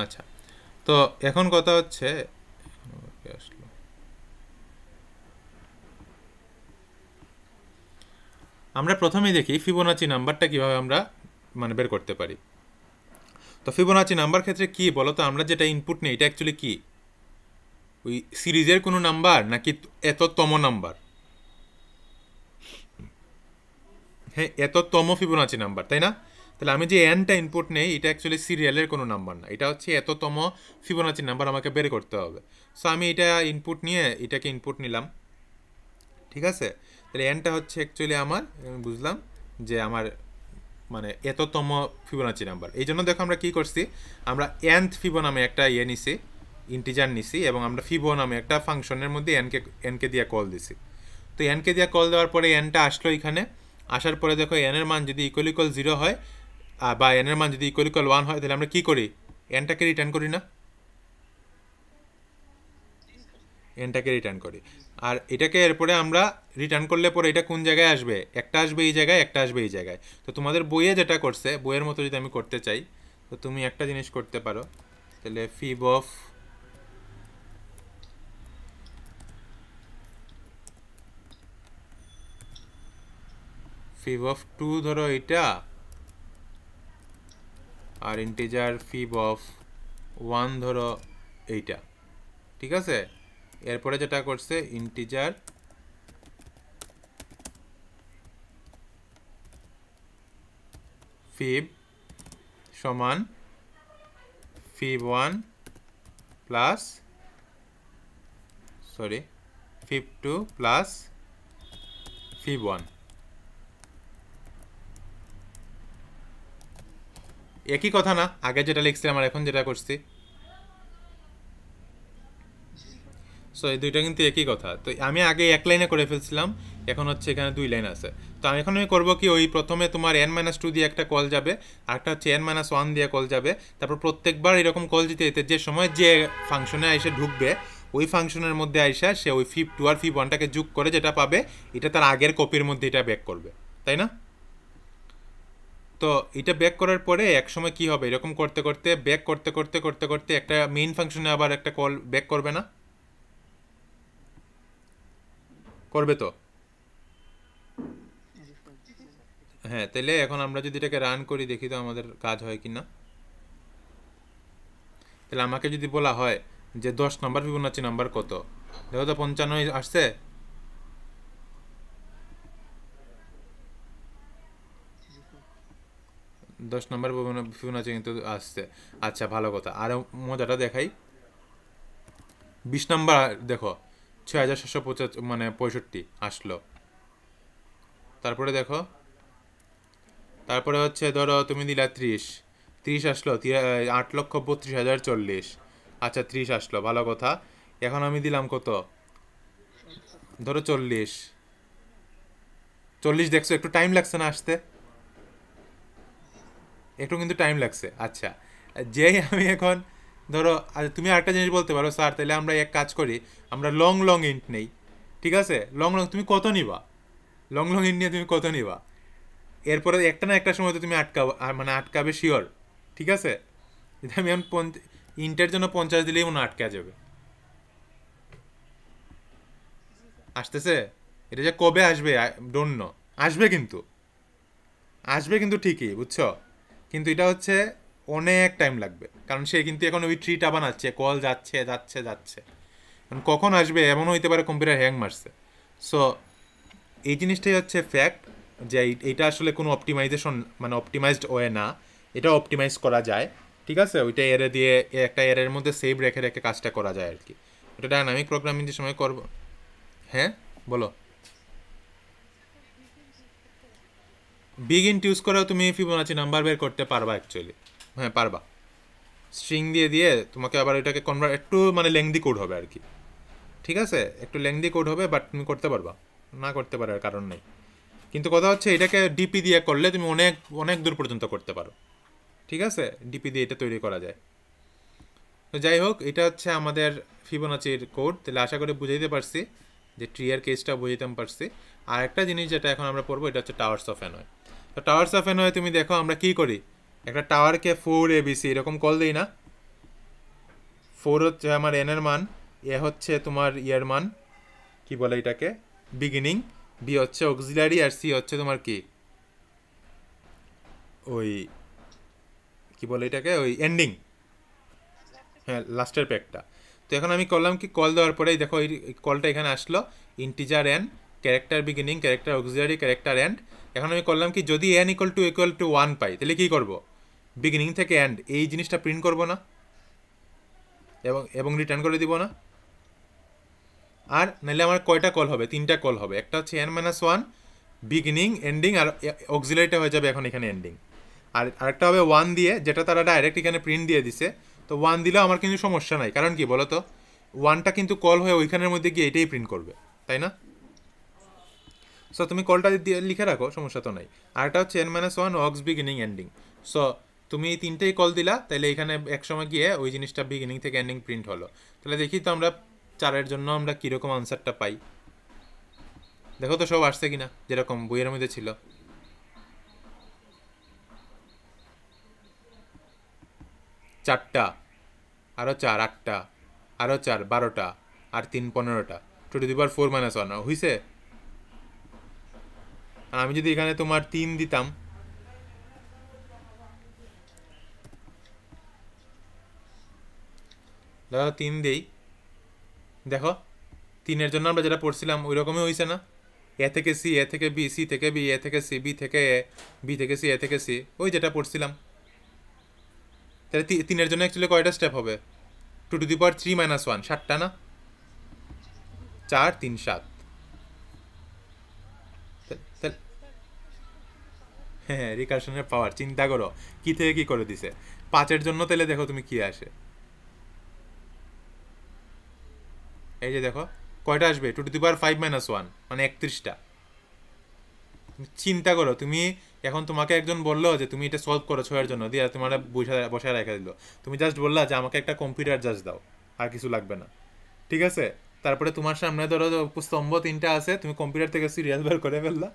আচ্ছা, তো এখন কথা হচ্ছে আমরা প্রথমেই দেখি ফিবোনাচি নাম্বারটা কিভাবে আমরা মানে বের করতে পারি। তো ফিবোনাচি নাম্বার ক্ষেত্রে কি বলো তো, আমরা যেটা ইনপুট নেই এটা অ্যাকচুয়ালি কি, ওই সিরিজের কোনো নাম্বার নাকি এততম নাম্বার? হ্যাঁ, এততম ফিবোনাচি নাম্বার, তাই না? তাহলে আমি যে এনটা ইনপুট নেই এটা অ্যাকচুয়ালি সিরিয়ালের কোনো নাম্বার না, এটা হচ্ছে এততম ফিবোনাচি নাম্বার আমাকে বের করতে হবে। সো আমি এটা ইনপুট নিয়ে এটাকে ইনপুট নিলাম, ঠিক আছে? তাহলে এনটা হচ্ছে অ্যাকচুয়ালি আমার, আমি বুঝলাম যে আমার মানে এততম ফিবোনাচি নাম্বার। এই জন্য দেখো আমরা কি করছি, আমরা এনথ ফিবো নামে একটা নিছি, ইন্টিজার নিছি, এবং আমরা ফিবো নামে একটা ফাংশনের মধ্যে এনকে দিয়ে কল দিছি। তো এনকে দিয়ে কল দেওয়ার পরে এনটা আসলো এখানে, আসার পরে দেখো এনের মান যদি ইকুয়াল ইকুয়াল 0 হয় বা এনের মান যদি ইকুয়াল ইকুয়াল 1 হয়, তাহলে আমরা কি করি, এনটাকে রিটার্ন করি না, এনটাকে রিটার্ন করি। আর এটাকে এরপরে আমরা রিটার্ন করলে পরে এটা কোন জায়গায় আসবে, একটা আসবে এই জায়গায়, একটা আসবে এই জায়গায়। তো তোমাদের বইয়ে যেটা করছে, বইয়ের মতো যদি আমি করতে চাই, তো তুমি একটা জিনিস করতে পারো, তাহলে ফিব অফ 2 ধরো এটা, আর ইন্টিজার fib of 1 ধরো এইটা, ঠিক আছে? এরপরে যেটা করছে ইন্টিজার fib সমান fib1 plus, sorry, fib2 plus fib1, একই কথা না আগে যেটা লিখছিলাম আর এখন যেটা করছি? সো এই দুইটা কিন্তু একই কথা। তো আমি আগে এক লাইনে করে ফেলছিলাম, এখন হচ্ছে এখানে 2 লাইন আছে। তো আমি এখন আমি করবো কি, ওই প্রথমে তোমার n-2 দিয়ে একটা কল যাবে, আর একটা হচ্ছে n-1 দিয়ে কল যাবে, তারপর প্রত্যেকবার এরকম কল দিতে দিতে যে সময় যে ফাংশনে এসে ঢুকবে, ওই ফাংশনের মধ্যে আইসা সে ওই fib2 আর fib1টাকে যোগ করে যেটা পাবে, এটা তার আগের কপির মধ্যে এটা ব্যাক করবে, তাই না? তো এটা ব্যাক করার পরে এক সময় কি হবে, এরকম করতে করতে ব্যাক করতে করতে করতে করতে একটা মেইন ফাংশনে আবার একটা কল ব্যাক করবে না, করবে তো? হ্যাঁ, তাহলে এখন আমরা যদি এটাকে রান করি দেখি তো আমাদের কাজ হয় কি না। তাহলে আমাকে যদি বলা হয় যে 10 নম্বর ফিবোনাচি নাম্বার কত, দেখো তো 95 আসছে। 10 নম্বর ফিবোনাচি কিন্তু আসছে। আচ্ছা, ভালো কথা। আর মজাটা দেখাই, 20 নম্বর দেখো 6775 মানে 65 আসলো। তারপরে দেখো, তারপরে হচ্ছে ধরো তুমি দিলা 30, 30 আসলো, 8,32,040। আচ্ছা, 30 আসলো, ভালো কথা। এখন আমি দিলাম কত, ধরো 40, 40 দেখছো একটু টাইম লাগছে না আসতে, একটু কিন্তু টাইম লাগছে। আচ্ছা, যেই আমি এখন ধরো, তুমি আরেকটা জিনিস বলতে পারো, স্যার তাহলে আমরা এক কাজ করি, আমরা লং লং ইন্ট নেই, ঠিক আছে? লং লং তুমি কত নিবা, লং লং ইন্ট নিয়ে তুমি কত নিবা? এরপরে একটা না একটা সময় তো তুমি আটকাবো, মানে আটকাবে শিওর, ঠিক আছে? যদি আমি এখন ইন্টের জন্য 50 দিলেই মনে হয় আটকা যাবে। আসতেছে, এটা যে কবে আসবে ডোন্ট নো, আসবে কিন্তু, আসবে কিন্তু ঠিকই, বুঝছো? কিন্তু এটা হচ্ছে অনেক টাইম লাগবে, কারণ সে কিন্তু এখন ওই ট্রিটা বানাচ্ছে, কল যাচ্ছে যাচ্ছে যাচ্ছে, এখন কখন আসবে এমন হইতে পারে কম্পিউটার হ্যাং মারছে। সো এই জিনিসটাই হচ্ছে ফ্যাক্ট, যে এইটা আসলে কোনো অপটিমাইজেশন মানে অপটিমাইজড ওয়ে না, এটা অপটিমাইজ করা যায়, ঠিক আছে? ওইটা এরে দিয়ে একটা এরের মধ্যে সেভ রেখে রেখে কাজটা করা যায় আর কি। ওটা ডাইনামিক প্রোগ্রামিং যে সময় করবো। হ্যাঁ, বলো। বিগ ইন্ট ইউজ করেও তুমি ফিবোনাচি নাম্বার বের করতে পারবা অ্যাকচুয়ালি, হ্যাঁ পারবা। স্ট্রিং দিয়ে দিয়ে তোমাকে আবার এটাকে কনভার্ট, একটু মানে লেংদি কোড হবে আর কি, ঠিক আছে? একটু লেংদি কোড হবে, বাট তুমি করতে পারবা, না করতে পারার কারণ নেই। কিন্তু কথা হচ্ছে এটাকে ডিপি দিয়ে করলে তুমি অনেক অনেক দূর পর্যন্ত করতে পারো, ঠিক আছে? ডিপি দিয়ে এটা তৈরি করা যায়। তো যাই হোক, এটা হচ্ছে আমাদের ফিবোনাচির কোড। তাহলে আশা করি বুঝাইতে পারছি, যে ট্রি এর কেসটা বুঝাইতে পারছি। আর একটা জিনিস যেটা এখন আমরা পড়বো, এটা হচ্ছে টাওয়ার্স অফ এনওয়ে। তো টাওয়ার্স অফ এনওয়ে তুমি দেখো আমরা কি করি, একটা টাওয়ারকে 4 ABC এরকম কল দিই না? 4 হচ্ছে আমার এন এর মান, এ হচ্ছে তোমার ইয়ের মান, কি বলে এটাকে, বিগিনিং, বি হচ্ছে অক্সিলারি, আর সি হচ্ছে তোমার কি ওই কি বলে এটাকে ওই এন্ডিং, হ্যাঁ লাস্টের প্যাকটা। তো এখন আমি করলাম কি, কল দেওয়ার পরেই দেখো এই কলটা এখানে আসলো, integer n, character beginning, character auxiliary, character end. এখন আমি করলাম কি, যদি এন ইকুয়াল টু 1 পাই তাহলে কী করবো, বিগিনিং থেকে এন্ড এই জিনিসটা প্রিন্ট করবো না, এবং রিটার্ন করে দিব না। আর নাহলে আমার কয়টা কল হবে, 3টা কল হবে, একটা হচ্ছে n-1 বিগিনিং এন্ডিং, আর অক্সিলারিটা হয়ে যাবে এখন এখানে এন্ডিং। আর আরেকটা হবে 1 দিয়ে, যেটা তারা ডাইরেক্ট এখানে প্রিন্ট দিয়ে দিছে। তো 1 দিলেও আমার কিন্তু সমস্যা নাই, কারণ কি বলো তো, 1টা কিন্তু কল হয়ে ওইখানের মধ্যে গিয়ে এটাই প্রিন্ট করবে, তাই না? সো তুমি কলটা দিয়ে লিখে রাখো, সমস্যা তো নাই। আরেকটা হচ্ছে n-1 ox beginning ending. So তুমি 3টেই কল দিলা, তাহলে এখানে একসময় গিয়ে ওই জিনিসটা বিগিনিং থেকে এন্ডিং প্রিন্ট হলো। তাহলে দেখি তো আমরা 4-এর জন্য আমরা কীরকম আনসারটা পাই, দেখো তো সব আসছে কিনা যেরকম বইয়ের মধ্যে ছিল। 4টা, আরও 4, 8টা, আরও 4, 12টা, আর 3, 15টা, 2⁴ - 1 হইছে। আর আমি যদি এখানে তোমার 3 দিতাম, দেখো 3 দেই, দেখো 3-এর জন্য আমরা যেটা পড়ছিলাম ওই রকমই হয়েছে না, এ থেকে সি, এ থেকে বি, সি থেকে বি, এ থেকে সি, বি থেকে এ, বি থেকে সি, এ থেকে সি, ওই যেটা পড়ছিলাম। তাহলে 3-এর জন্য অ্যাকচুয়ালি কয়টা স্টেপ হবে, 2⁻³ - 1, 7টা না, 4, 3, 7। হ্যাঁ, রিকার্শনের পাওয়ার চিন্তা করো কি থেকে কি করে দিছে। 5-এর জন্য তাহলে দেখো তুমি কি আসে, এই যে দেখো কয়টা আসবে, 2⁵ মানে 31টা। চিন্তা করো তুমি, এখন তোমাকে একজন বললো যে তুমি এটা সলভ করো 6-এর জন্য, দিয়ে তোমার বসায় রেখে দিল, তুমি জাস্ট বললা যে আমাকে একটা কম্পিউটার জাস্ট দাও, আর কিছু লাগবে না, ঠিক আছে? তারপরে তোমার সামনে ধরো স্তম্ভ 3টা আছে, তুমি কম্পিউটার থেকে সিরিয়াল বের করে ফেললা,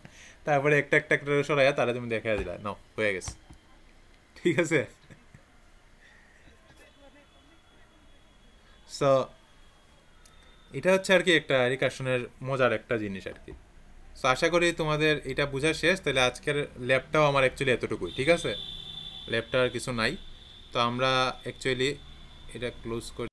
তারপরে একটা একটা একটা সরাইয়া তারা তুমি দেখা দিলা, নাও হয়ে গেছে, ঠিক আছে? সো এটা হচ্ছে আর কি একটা রিকার্শনের মজার একটা জিনিস আর কি। সো আশা করি তোমাদের এটা বোঝা শেষ। তাহলে আজকের ল্যাবটাও আমার অ্যাকচুয়ালি এতটুকুই, ঠিক আছে? ল্যাবটা আর কিছু নাই। তো আমরা অ্যাকচুয়ালি এটা ক্লোজ করি।